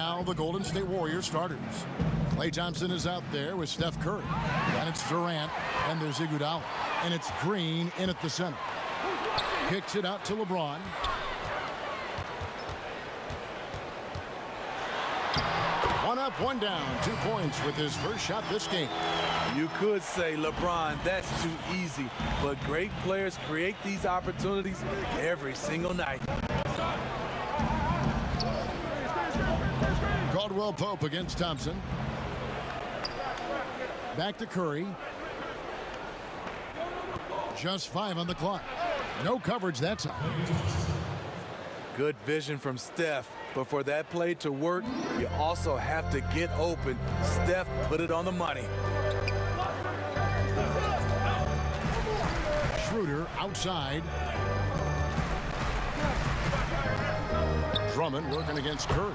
now the Golden State Warriors starters. Klay Thompson is out there with Steph Curry. And it's Durant, and there's Iguodala. And it's Green in at the center. Kicks it out to LeBron. One up, one down. 2 points with his first shot this game. You could say, LeBron, that's too easy. But great players create these opportunities every single night. Caldwell Pope against Thompson. Back to Curry. Just 5 on the clock. No coverage that time. Good vision from Steph. But for that play to work, you also have to get open. Steph put it on the money. Schroeder outside. Drummond working against Curry.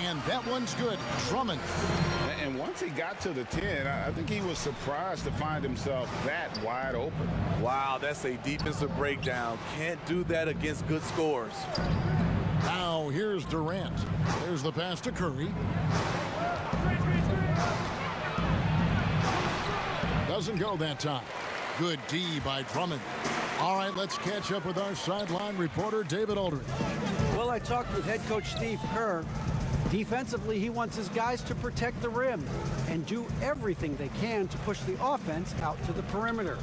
And that one's good. Drummond. And once he got to the 10, I think he was surprised to find himself that wide open. Wow, that's a defensive breakdown. Can't do that against good scores. Now here's Durant. There's the pass to Curry. Doesn't go that time. Good D by Drummond. All right, let's catch up with our sideline reporter, David Aldridge. Well, I talked with head coach Steve Kerr. Defensively, he wants his guys to protect the rim and do everything they can to push the offense out to the perimeter.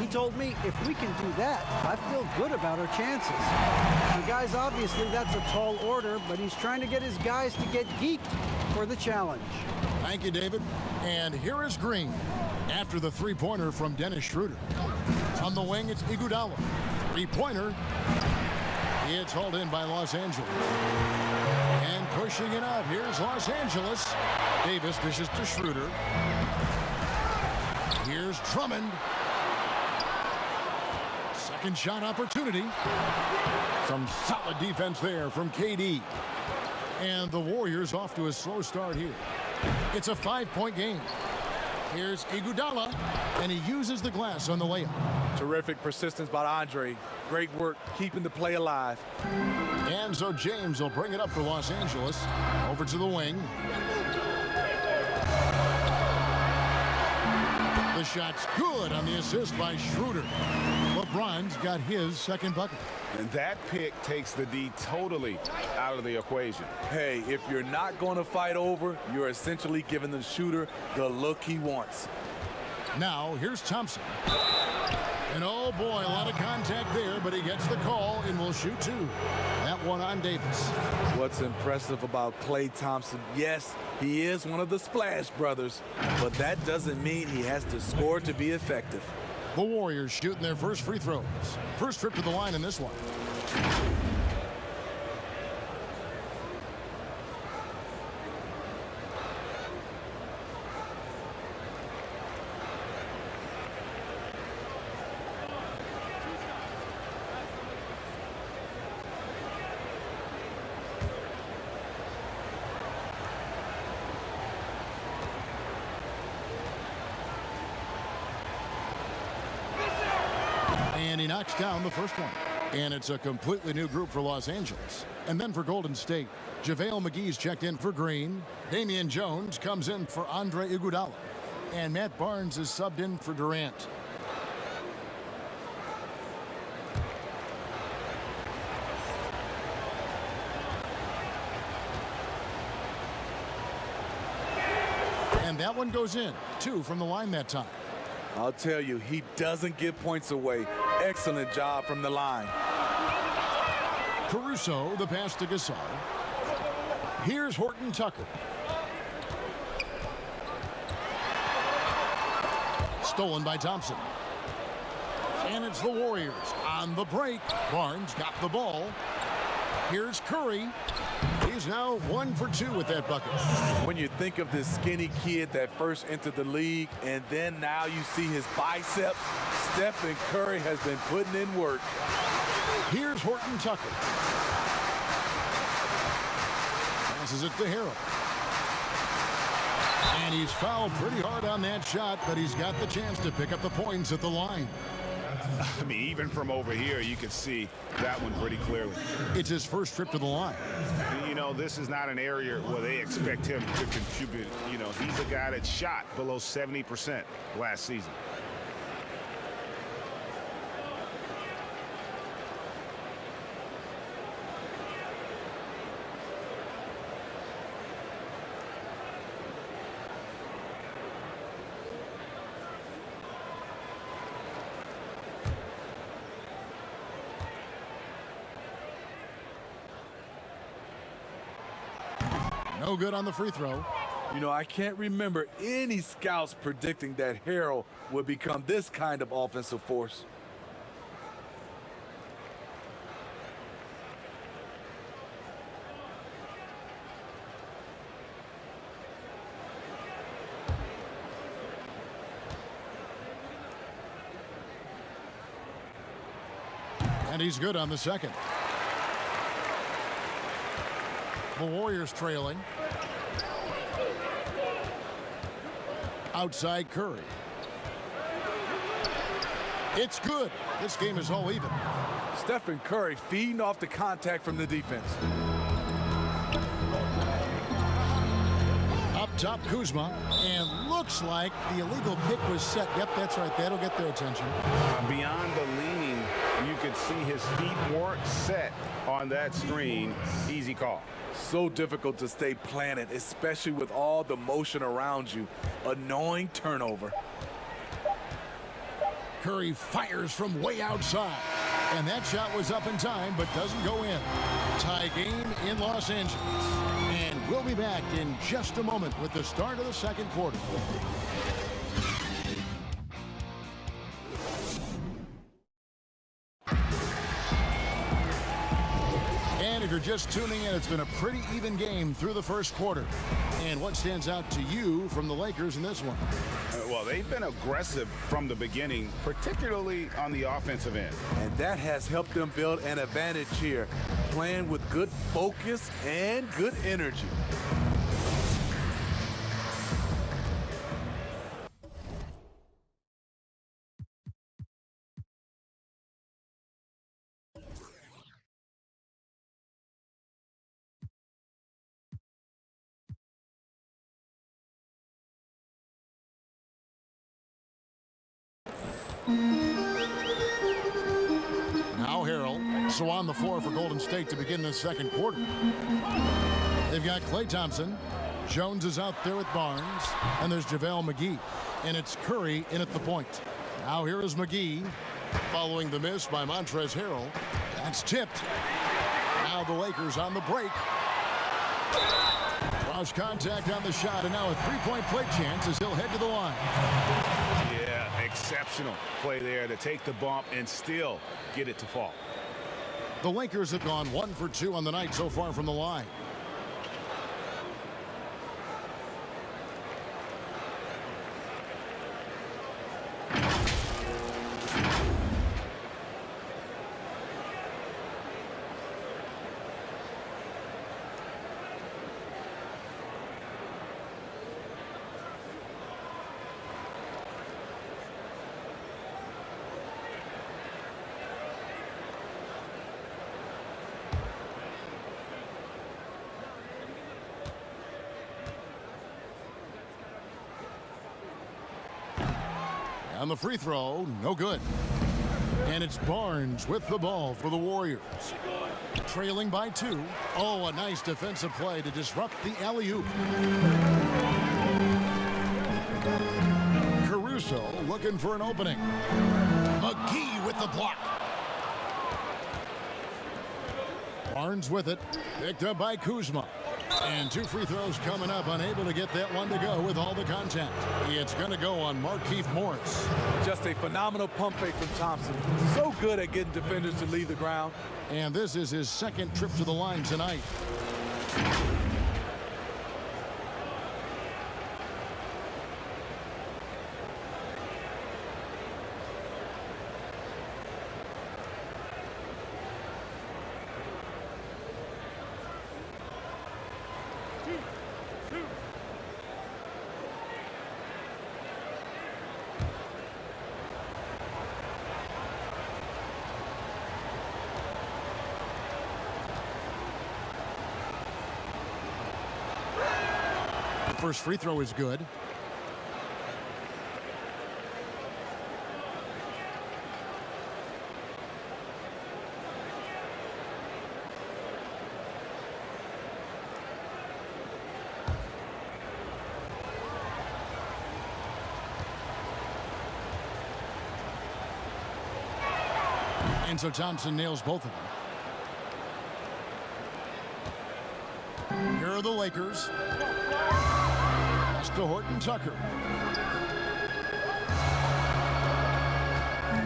He told me if we can do that, I feel good about our chances. Now, guys, obviously that's a tall order, but he's trying to get his guys to get geeked for the challenge. Thank you, David. And here is Green after the three-pointer from Dennis Schroeder. On the wing, it's Iguodala. Three-pointer. It's hauled in by Los Angeles. And pushing it up, here's Los Angeles. Davis dishes to Schroeder. Here's Drummond. Second shot opportunity. Some solid defense there from KD. And the Warriors off to a slow start here. It's a 5-point game. Here's Iguodala, and he uses the glass on the layup. Terrific persistence by Andre. Great work keeping the play alive. And so James will bring it up for Los Angeles. Over to the wing. The shot's good on the assist by Schroeder. LeBron's got his second bucket. And that pick takes the D totally out of the equation. Hey, if you're not going to fight over, you're essentially giving the shooter the look he wants. Now, here's Thompson. And oh boy, a lot of contact there, but he gets the call and will shoot two. That one on Davis. What's impressive about Klay Thompson, yes, he is one of the Splash Brothers, but that doesn't mean he has to score to be effective. The Warriors shooting their first free throws. First trip to the line in this one. And he knocks down the first one. And it's a completely new group for Los Angeles. And then for Golden State, JaVale McGee's checked in for Green. Damian Jones comes in for Andre Iguodala. And Matt Barnes is subbed in for Durant. And that one goes in. 2 from the line that time. I'll tell you, he doesn't give points away. Excellent job from the line. Caruso, the pass to Gasol. Here's Horton Tucker. Stolen by Thompson. And it's the Warriors on the break. Barnes got the ball. Here's Curry. He's now 1 for 2 with that bucket. When you think of this skinny kid that first entered the league, and then now you see his biceps, Stephen Curry has been putting in work. Here's Horton Tucker. Passes it to Harrell. And he's fouled pretty hard on that shot, but he's got the chance to pick up the points at the line. I mean, even from over here, you could see that one pretty clearly. It's his first trip to the line. You know, this is not an area where they expect him to contribute. You know, he's a guy that shot below 70% last season. No good on the free throw. You know, I can't remember any scouts predicting that Harrell would become this kind of offensive force. And he's good on the second. The Warriors trailing. Outside Curry. It's good. This game is all even. Stephen Curry feeding off the contact from the defense. Up top, Kuzma. And looks like the illegal kick was set. Yep, that's right. That'll get their attention. Beyond the leaning, you could see his feet weren't set on that screen. Easy call. So difficult to stay planted, especially with all the motion around you. Annoying turnover. Curry fires from way outside. And that shot was up in time, but doesn't go in. Tie game in Los Angeles. And we'll be back in just a moment with the start of the second quarter. And if you're just tuning in, it's been a pretty even game through the first quarter. And what stands out to you from the Lakers in this one? Well, they've been aggressive from the beginning, particularly on the offensive end. And that has helped them build an advantage here, playing with good focus and good energy. Now Harrell. So on the floor for Golden State to begin this second quarter. They've got Klay Thompson. Jones is out there with Barnes. And there's JaVale McGee. And it's Curry in at the point. Now here is McGee following the miss by Montrezl Harrell. That's tipped. Now the Lakers on the break. Lost contact on the shot, and now a three-point play chance as he'll head to the line. Yeah, exceptional play there to take the bump and still get it to fall. The Lakers have gone 1 for 2 on the night so far from the line. On the free throw, no good. And it's Barnes with the ball for the Warriors. Trailing by 2. Oh, a nice defensive play to disrupt the alley-oop. Caruso looking for an opening. McGee with the block. Barnes with it. Picked up by Kuzma. And 2 free throws coming up, unable to get that one to go with all the contact. It's going to go on Markieff Morris. Just a phenomenal pump fake from Thompson. So good at getting defenders to leave the ground. And this is his second trip to the line tonight. first free throw is good. And so Thompson nails both of them. Here are the Lakers. Pass to Horton Tucker.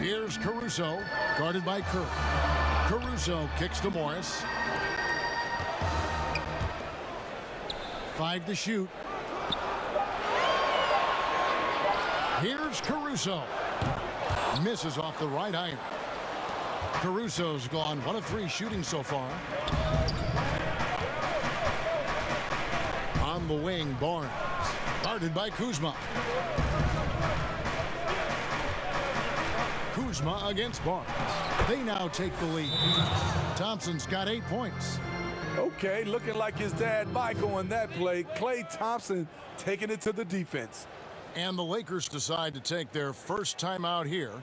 Here's Caruso, guarded by Curry. Caruso kicks to Morris. 5 to shoot. Here's Caruso. Misses off the right iron. Caruso's gone 1 of 3 shooting so far. On the wing, Barnes. Guarded by Kuzma. Kuzma against Barnes. They now take the lead. Thompson's got 8 points. Okay, looking like his dad Michael on that play. Klay Thompson taking it to the defense. And the Lakers decide to take their first timeout here.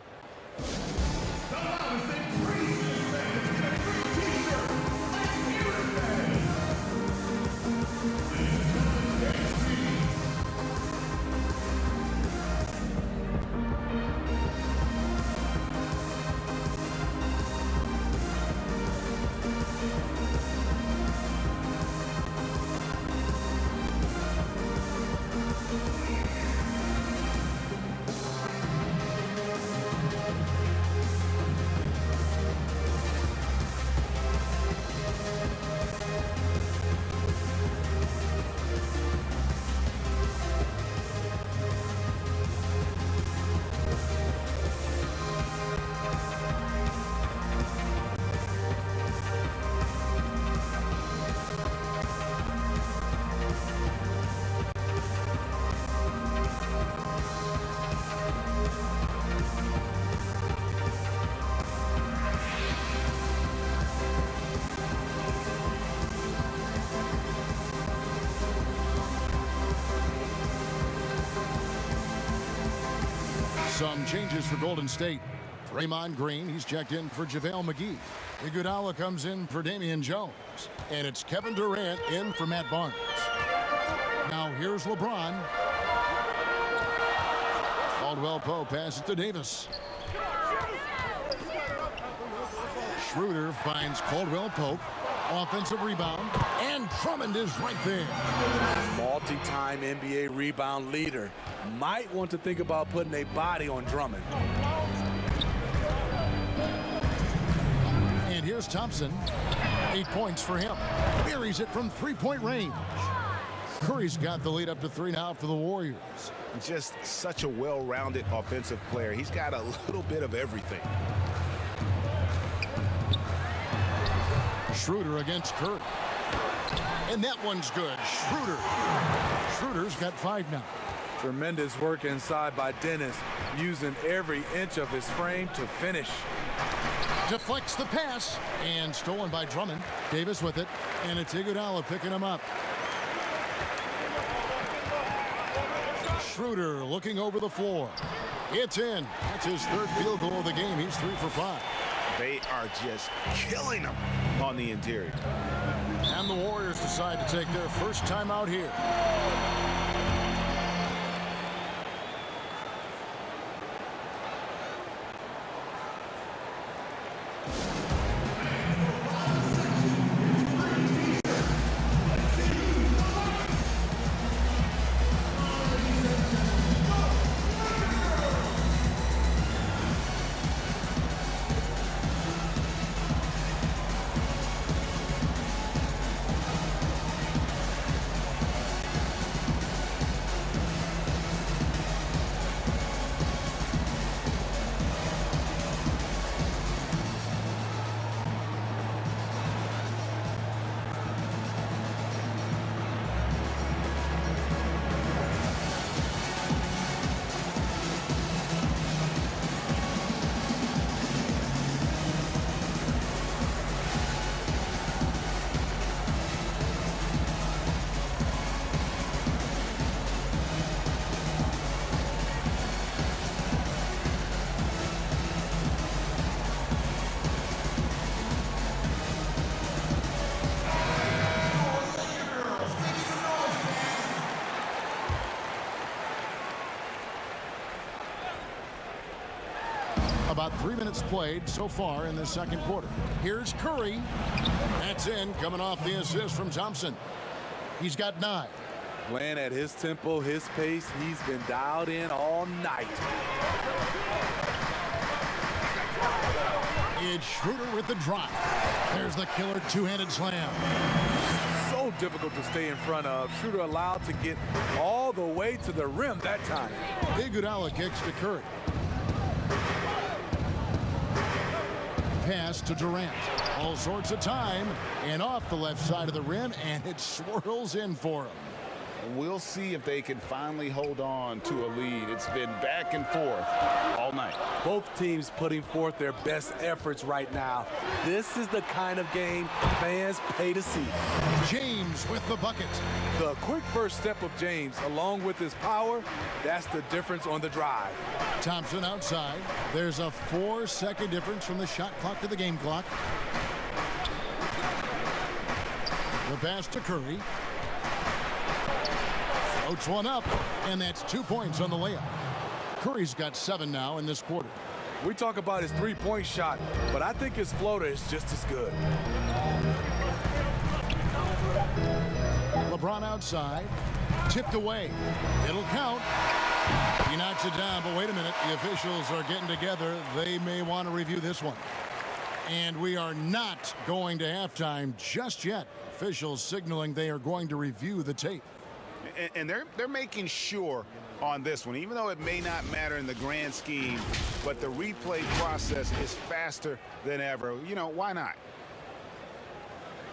Some changes for Golden State. Draymond Green, he's checked in for JaVale McGee. Iguodala comes in for Damian Jones. And it's Kevin Durant in for Matt Barnes. Now here's LeBron. Caldwell Pope passes to Davis. Schroeder finds Caldwell Pope. Offensive rebound. And Drummond is right there. Multi-time NBA rebound leader. Might want to think about putting a body on Drummond. And here's Thompson. 8 points for him. Buries it from three-point range. Curry's got the lead up to 3 now for the Warriors. Just such a well-rounded offensive player. He's got a little bit of everything. Schroeder against Curry. And that one's good. Schroeder's got 5 now. Tremendous work inside by Dennis, using every inch of his frame to finish. Deflects the pass, and stolen by Drummond. Davis with it, and it's Iguodala picking him up. Schroeder looking over the floor. It's in. That's his 3rd field goal of the game. He's 3 for 5. They are just killing him on the interior. And the Warriors decide to take their first timeout here. About 3 minutes played so far in the second quarter. Here's Curry. That's in, coming off the assist from Thompson. He's got 9. Playing at his tempo, his pace. He's been dialed in all night. It's Schroeder with the drive. There's the killer two-handed slam. So difficult to stay in front of. Schroeder allowed to get all the way to the rim that time. Iguodala kicks to Curry. Pass to Durant. All sorts of time. And off the left side of the rim, and it swirls in for him. We'll see if they can finally hold on to a lead. It's been back and forth all night. Both teams putting forth their best efforts right now. This is the kind of game fans pay to see. James with the bucket. The quick first step of James, along with his power, that's the difference on the drive. Thompson outside. There's a 4-second difference from the shot clock to the game clock. The pass to Curry. Floats one up, and that's 2 points on the layup. Curry's got 7 now in this quarter. We talk about his three-point shot, but I think his floater is just as good. LeBron outside, tipped away. It'll count. He knocks it down, but wait a minute. The officials are getting together. They may want to review this one. And we are not going to halftime just yet. Officials signaling they are going to review the tape. And they're making sure on this one, even though it may not matter in the grand scheme, but the replay process is faster than ever. You know, why not?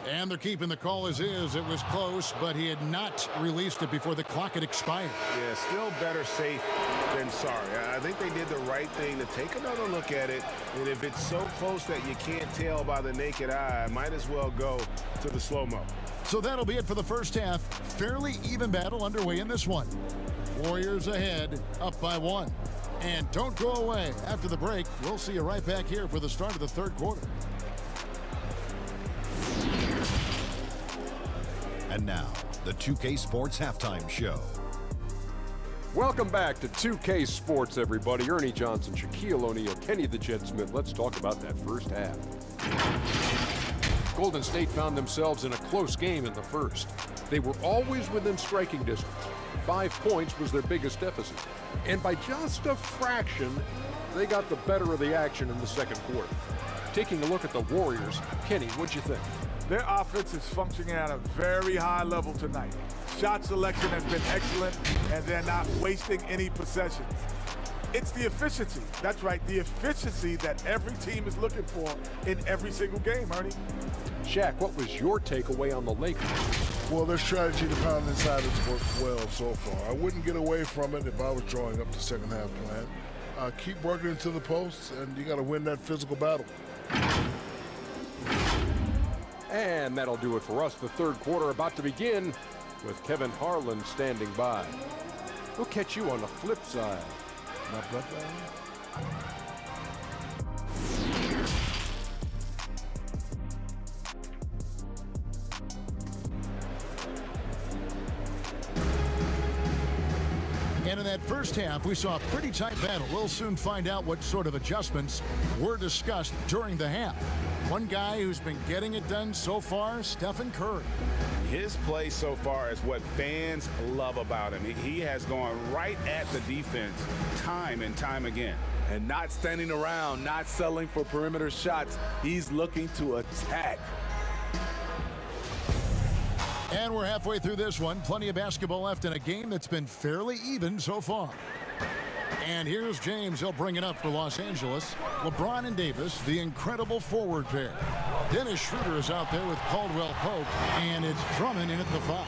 And they're keeping the call as is. It was close, but he had not released it before the clock had expired. Yeah, still better safe than sorry. I think they did the right thing to take another look at it. And if it's so close that you can't tell by the naked eye, might as well go to the slow-mo. So that'll be it for the first half. Fairly even battle underway in this one. Warriors ahead, up by 1. And don't go away. After the break, we'll see you right back here for the start of the third quarter. And now, the 2K Sports Halftime Show. Welcome back to 2K Sports, everybody. Ernie Johnson, Shaquille O'Neal, Kenny the Jet Smith. Let's talk about that first half. Golden State found themselves in a close game in the first. They were always within striking distance. 5 points was their biggest deficit. And by just a fraction, they got the better of the action in the second quarter. Taking a look at the Warriors, Kenny, what'd you think? Their offense is functioning at a very high level tonight. Shot selection has been excellent, and they're not wasting any possessions. It's the efficiency. That's right, the efficiency that every team is looking for in every single game, Ernie. Shaq, what was your takeaway on the Lakers? Well, their strategy to pound inside has worked well so far. I wouldn't get away from it if I was drawing up the second half plan. Keep working into the posts, and you got to win that physical battle. And that'll do it for us. The third quarter about to begin with Kevin Harlan standing by. We'll catch you on the flip side. My brother. And in that first half, we saw a pretty tight battle. We'll soon find out what sort of adjustments were discussed during the half. One guy who's been getting it done so far, Stephen Curry. His play so far is what fans love about him. He has gone right at the defense time and time again. And not standing around, not settling for perimeter shots. He's looking to attack. And we're halfway through this one. Plenty of basketball left in a game that's been fairly even so far. And here's James. He'll bring it up for Los Angeles. LeBron and Davis, the incredible forward pair. Dennis Schroeder is out there with Caldwell Pope, and it's Drummond in at the 5.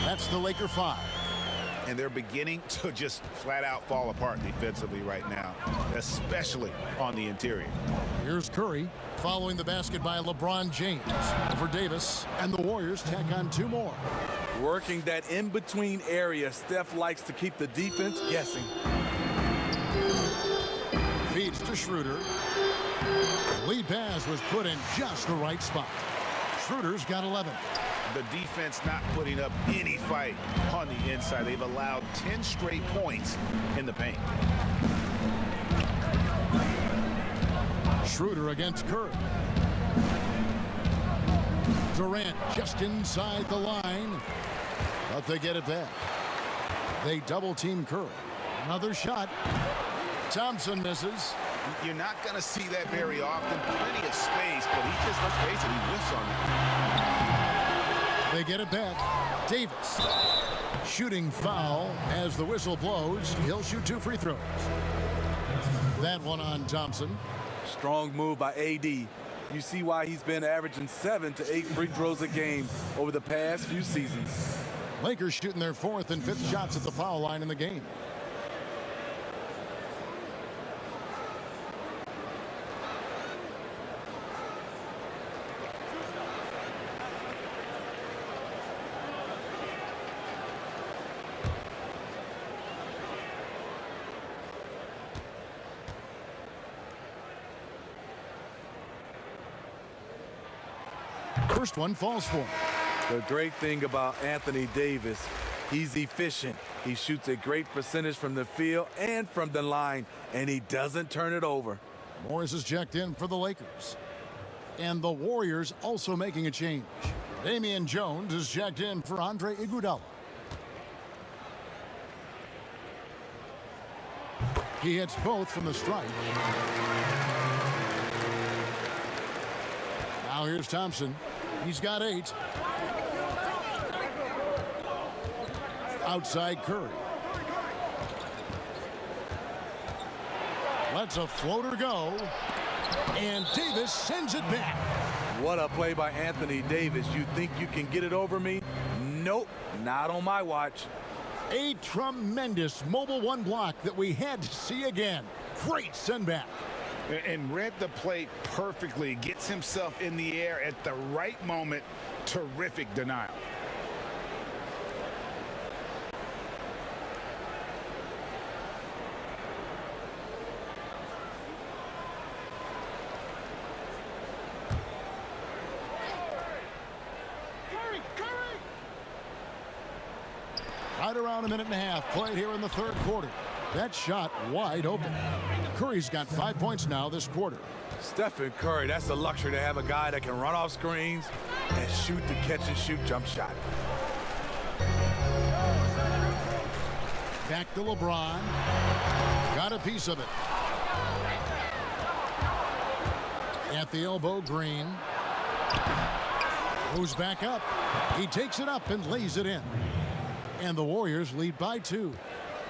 That's the Laker 5. And they're beginning to just flat out fall apart defensively right now, especially on the interior. Here's Curry following the basket by LeBron James for Davis, and the Warriors tack on 2 more. Working that in-between area, Steph likes to keep the defense guessing. Feeds to Schroeder. The lead pass was put in just the right spot. Schroeder's got 11. The defense not putting up any fight on the inside. They've allowed 10 straight points in the paint. Schroeder against Curry. Durant just inside the line, but they get it back. They double-team Curry. Another shot. Thompson misses. You're not going to see that very often. Plenty of space, but he just, let's face it, he whiffs on that. They get it back. Davis. Shooting foul as the whistle blows. He'll shoot 2 free throws. That one on Thompson. Strong move by AD. You see why he's been averaging 7 to 8 free throws a game over the past few seasons. Lakers shooting their 4th and 5th shots at the foul line in the game. First one falls for him. The great thing about Anthony Davis, he's efficient. He shoots a great percentage from the field and from the line, and he doesn't turn it over. Morris is checked in for the Lakers. And the Warriors also making a change. Damian Jones is checked in for Andre Iguodala. He hits both from the stripe. Now here's Thompson. He's got 8. Outside Curry. Lets a floater go. And Davis sends it back. What a play by Anthony Davis. You think you can get it over me? Nope, not on my watch. A tremendous mobile 1 block that we had to see again. Great send back. And read the play perfectly. Gets himself in the air at the right moment. Terrific denial. Right around a minute and a half played here in the 3rd quarter. That shot wide open. Curry's got 5 points now this quarter. Stephen Curry, that's a luxury to have a guy that can run off screens and shoot the catch-and-shoot jump shot. Back to LeBron. Got a piece of it. At the elbow, Green. Moves back up. He takes it up and lays it in. And the Warriors lead by 2.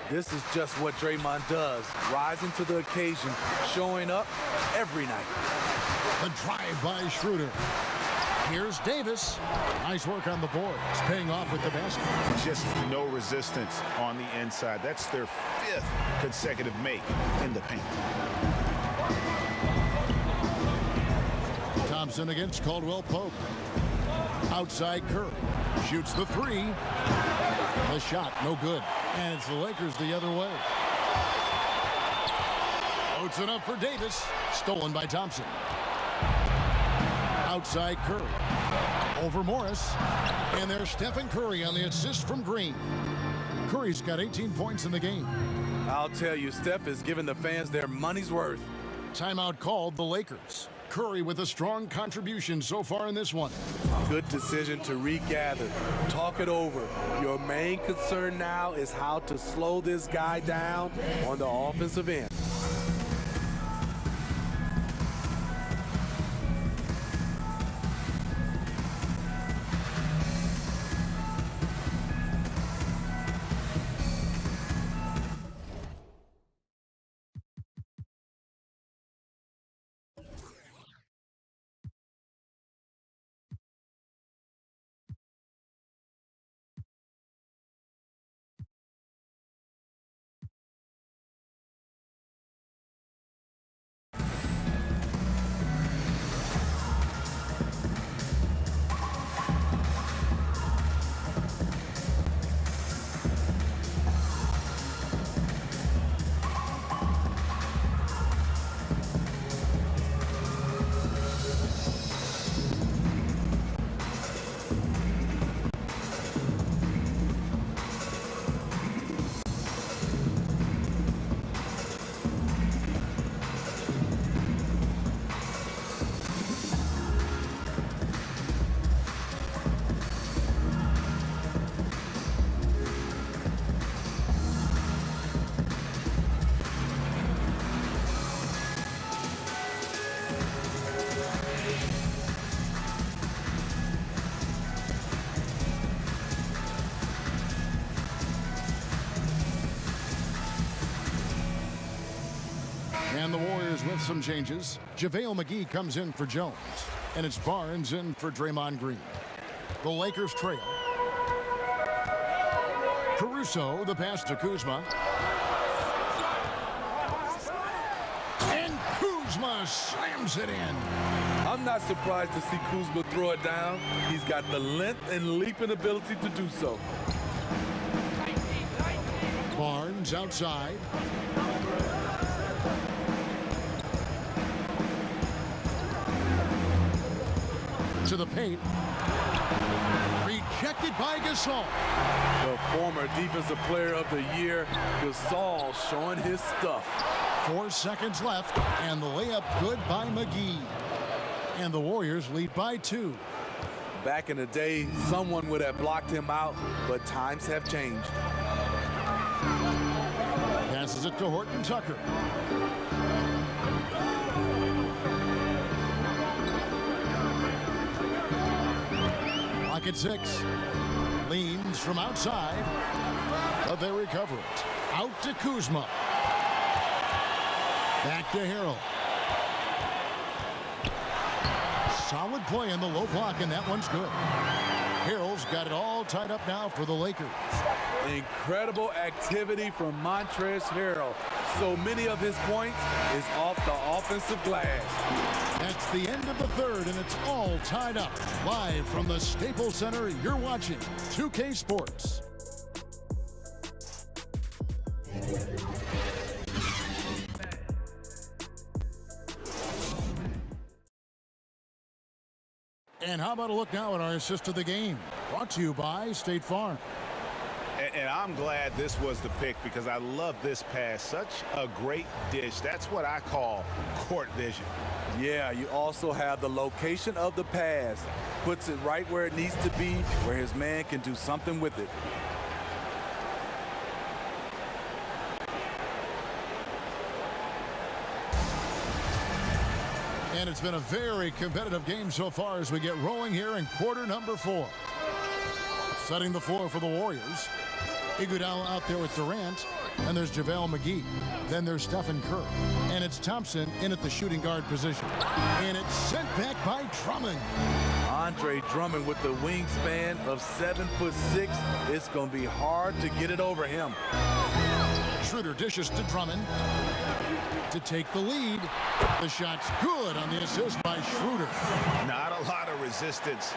This is just what Draymond does, rising to the occasion, showing up every night. The drive by Schroeder. Here's Davis. Nice work on the boards, paying off with the basket. Just no resistance on the inside. That's their 5th consecutive make in the paint. Thompson against Caldwell Pope. Outside Curry. Shoots the 3. The shot, no good. And it's the Lakers the other way. Floats it up for Davis. Stolen by Thompson. Outside Curry. Over Morris. And there's Stephen Curry on the assist from Green. Curry's got 18 points in the game. I'll tell you, Steph is giving the fans their money's worth. Timeout called the Lakers. Curry with a strong contribution so far in this one. Good decision to regather. Talk it over. Your main concern now is how to slow this guy down on the offensive end. And the Warriors with some changes. JaVale McGee comes in for Jones. And it's Barnes in for Draymond Green. The Lakers trail. Caruso, the pass to Kuzma. And Kuzma slams it in. I'm not surprised to see Kuzma throw it down. He's got the length and leaping ability to do so. Barnes outside. To the paint. Rejected by Gasol. The former Defensive Player of the Year, Gasol, showing his stuff. 4 seconds left, and the layup good by McGee. And the Warriors lead by 2. Back in the day, someone would have blocked him out, but times have changed. Passes it to Horton Tucker. Lock at 6. Leans from outside, but they recover it. Out to Kuzma. Back to Harrell. Solid play in the low block, and that one's good. Harrell's got it all tied up now for the Lakers. Incredible activity from Montrezl Harrell. So many of his points is off the offensive glass. That's the end of the third, and it's all tied up. Live from the Staples Center, you're watching 2K Sports. And how about a look now at our assist of the game? Brought to you by State Farm. And I'm glad this was the pick because I love this pass. Such a great dish. That's what I call court vision. Yeah, you also have the location of the pass. Puts it right where it needs to be, where his man can do something with it. And it's been a very competitive game so far as we get rolling here in quarter number 4. Setting the floor for the Warriors. Iguodala out there with Durant. And there's JaVale McGee. Then there's Stephen Curry. And it's Thompson in at the shooting guard position. And it's sent back by Drummond. Andre Drummond with the wingspan of 7'6". It's going to be hard to get it over him. Schroeder dishes to Drummond to take the lead. The shot's good on the assist by Schroeder. Not a lot of resistance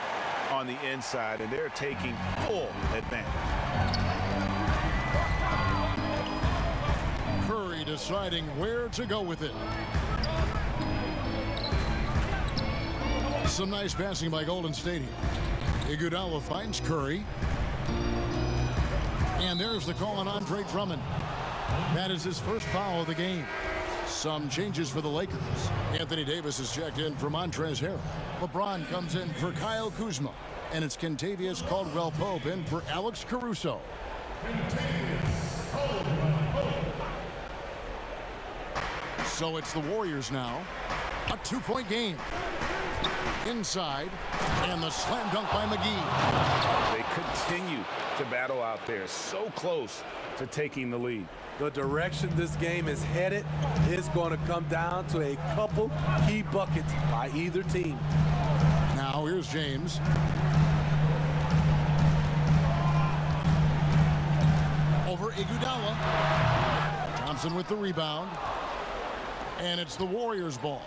on the inside, and they're taking full advantage. Curry deciding where to go with it. Some nice passing by Golden State here. Iguodala finds Curry. And there's the call on Andre Drummond. That is his first foul of the game. Some changes for the Lakers. Anthony Davis is checked in for Montrezl Harrell. LeBron comes in for Kyle Kuzma. And it's Kentavious Caldwell-Pope in for Alex Caruso. So it's the Warriors now. A 2-point game. Inside. And the slam dunk by McGee. They continue to battle out there. So close to taking the lead. The direction this game is headed is going to come down to a couple key buckets by either team. Now here's James. Over Iguodala. Thompson with the rebound. And it's the Warriors' ball.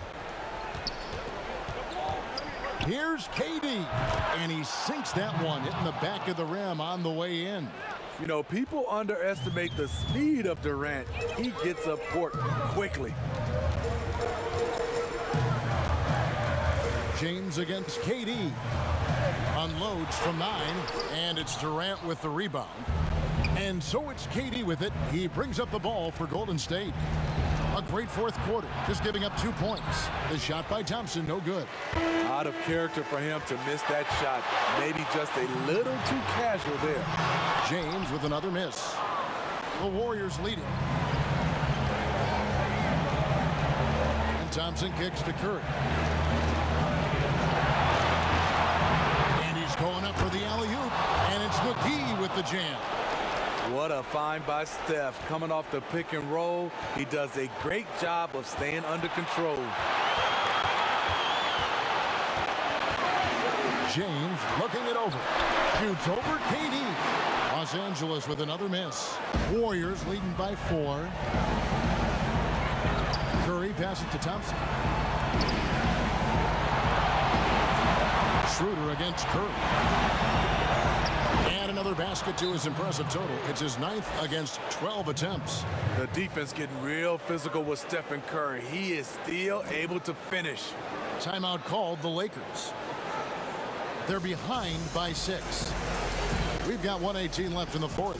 Here's KD. And he sinks that one, hitting the back of the rim on the way in. You know, people underestimate the speed of Durant. He gets up court quickly. James against KD. Unloads from 9, and it's Durant with the rebound. And so it's KD with it. He brings up the ball for Golden State. A great fourth quarter, just giving up 2 points. The shot by Thompson, no good. Out of character for him to miss that shot. Maybe just a little too casual there. James with another miss. The Warriors leading. And Thompson kicks to Curry. And he's going up for the alley-oop. And it's McGee with the jam. What a find by Steph. Coming off the pick and roll, he does a great job of staying under control. James looking it over. Shoots over KD. Los Angeles with another miss. Warriors leading by 4. Curry passes to Thompson. Schroeder against Curry. And another basket to his impressive total. It's his 9th against 12 attempts. The defense getting real physical with Stephen Curry. He is still able to finish. Timeout called the Lakers. They're behind by 6. We've got 1:18 left in the 4th.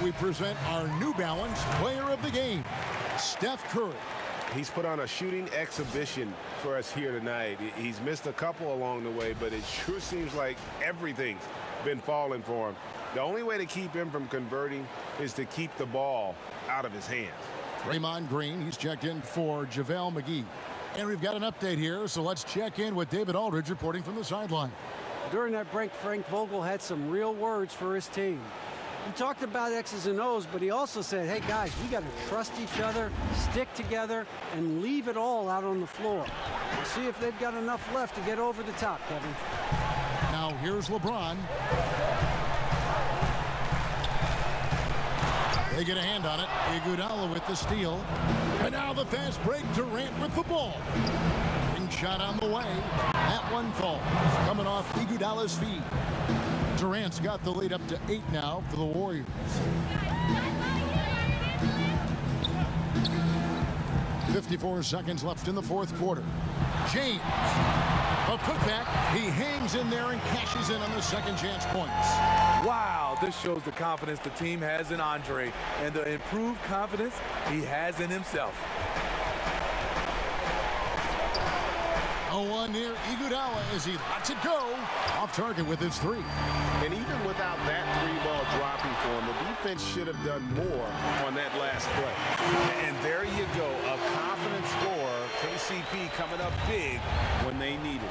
We present our New Balance Player of the Game, Steph Curry. He's put on a shooting exhibition for us here tonight. He's missed a couple along the way, but it sure seems like everything's been falling for him. The only way to keep him from converting is to keep the ball out of his hands. Draymond Green, he's checked in for JaVale McGee. And we've got an update here, so let's check in with David Aldridge reporting from the sideline. During that break, Frank Vogel had some real words for his team. He talked about X's and O's, but he also said, hey, guys, we got to trust each other, stick together, and leave it all out on the floor. We'll see if they've got enough left to get over the top, Kevin. Now here's LeBron. They get a hand on it. Iguodala with the steal. And now the fast break. Durant with the ball. Ring shot on the way. That one falls. Coming off Iguodala's feet. Durant's got the lead up to 8 now for the Warriors. 54 seconds left in the 4th quarter. James, a putback. He hangs in there and cashes in on the second chance points. Wow, this shows the confidence the team has in Andre and the improved confidence he has in himself. 0-1 near Iguodala as he lets it go. Off target with his 3. And even without that 3-ball dropping for him, the defense should have done more on that last play. And there you go, a confident scorer. KCP coming up big when they need it.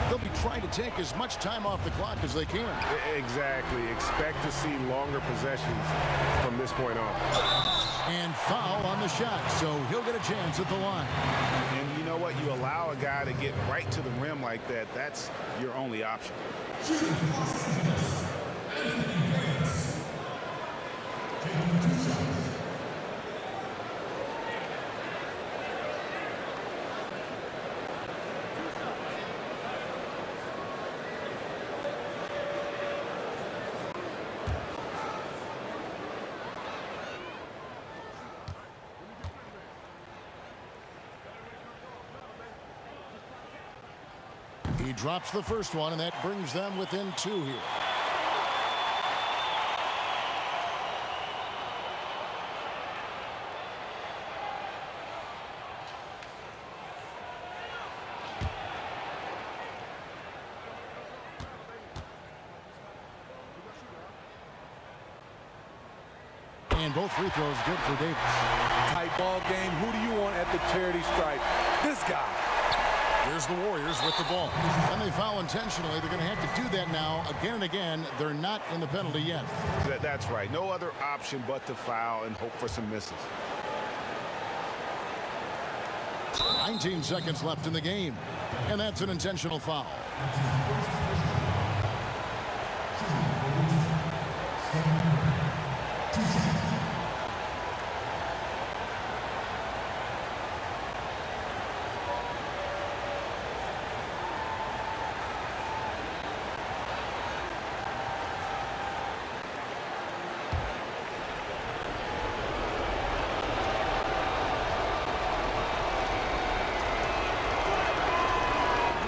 They'll be trying to take as much time off the clock as they can. Exactly. Expect to see longer possessions from this point on. And foul on the shot, so he'll get a chance at the line. And you know what? You allow a guy to get right to the rim like that, that's your only option. He drops the first one, and that brings them within 2 here. And both free throws good for Davis. Tight ball game. Who do you want at the charity stripe? This guy. Here's the Warriors with the ball. And they foul intentionally. They're going to have to do that now again and again. They're not in the penalty yet. That's right. No other option but to foul and hope for some misses. 19 seconds left in the game, and that's an intentional foul.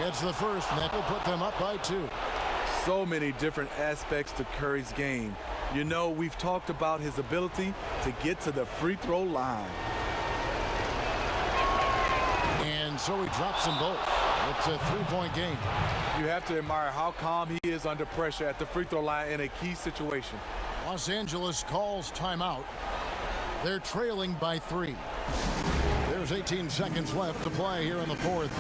It's the first, and that will put them up by 2. So many different aspects to Curry's game. You know, we've talked about his ability to get to the free throw line. And so he drops them both. It's a 3-point game. You have to admire how calm he is under pressure at the free throw line in a key situation. Los Angeles calls timeout. They're trailing by 3. There's 18 seconds left to play here in the fourth.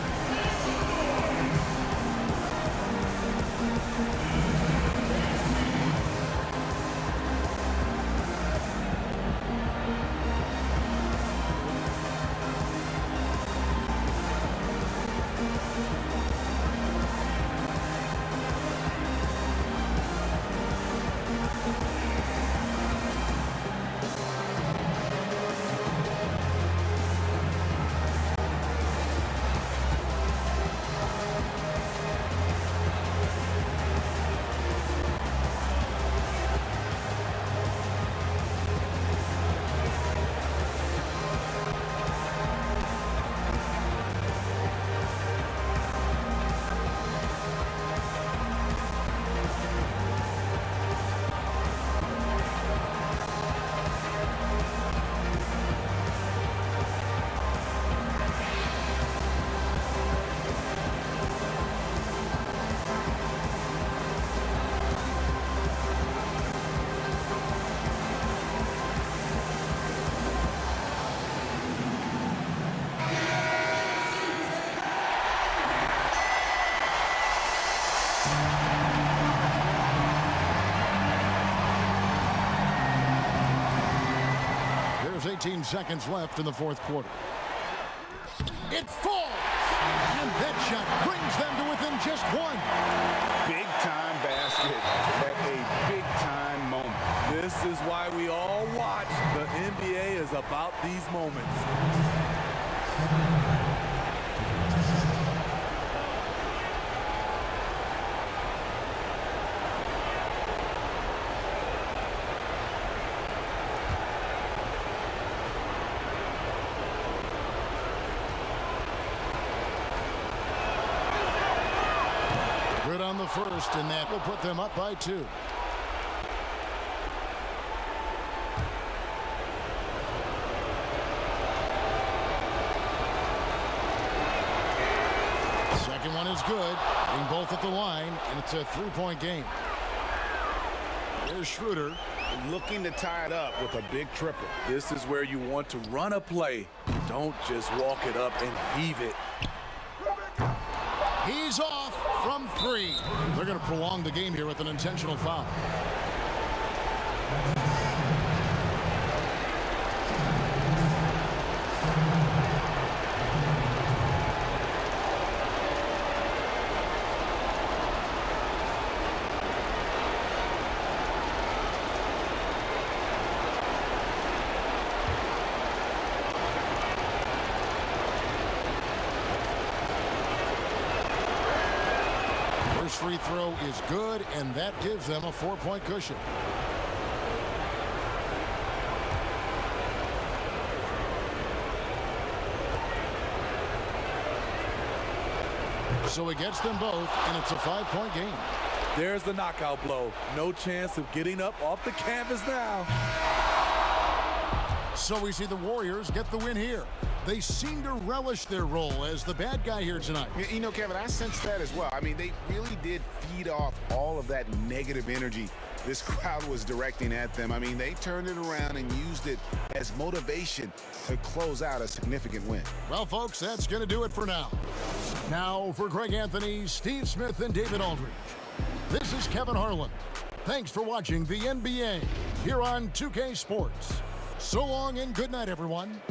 There's 18 seconds left in the fourth quarter. It falls! And that shot brings them to within just 1. Big-time basket at a big-time moment. This is why we all watch. The NBA is about these moments. Good on the first, and that will put them up by 2. Second one is good. Getting both at the line, and it's a 3-point game. There's Schroeder. Looking to tie it up with a big triple. This is where you want to run a play. Don't just walk it up and heave it. He's off from 3. They're going to prolong the game here with an intentional foul. Free throw is good, and that gives them a 4-point cushion. So he gets them both, and it's a 5-point game. There's the knockout blow. No chance of getting up off the canvas now. So we see the Warriors get the win here. They seem to relish their role as the bad guy here tonight. You know, Kevin, I sense that as well. I mean, they really did feed off all of that negative energy this crowd was directing at them. I mean, they turned it around and used it as motivation to close out a significant win. Well, folks, that's going to do it for now. Now, for Greg Anthony, Steve Smith, and David Aldridge, this is Kevin Harlan. Thanks for watching the NBA here on 2K Sports. So long and good night, everyone.